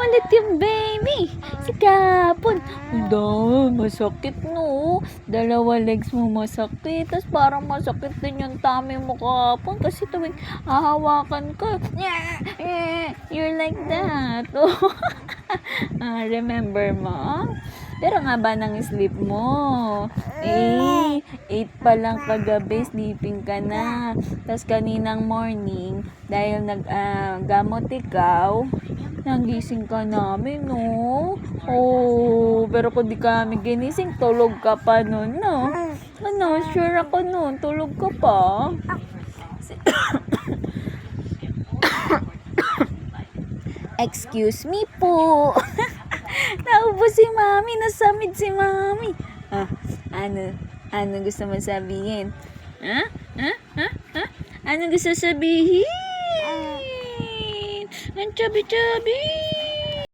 ulit yung baby. Si Kapon. Masakit no. Dalawa legs mo masakit. Tapos parang masakit din yung tummy mo Kapon. Kasi tuwing hahawakan ko. You're like that. Remember mo? Pero nga ba ng sleep mo? 8 pa lang kagabi, sleeping ka na. Tapos kaninang morning, dahil naggamot ikaw, nagising ka namin, no? Pero kung di kami ginising, tulog ka pa nun, no? Ano, sure ako nun, tulog ka pa. Excuse me po. Naubo si Mami, nasamid si Mami. Ano gusto mo sabihin? Ano gusto sabihin? Ang chubby-chubby.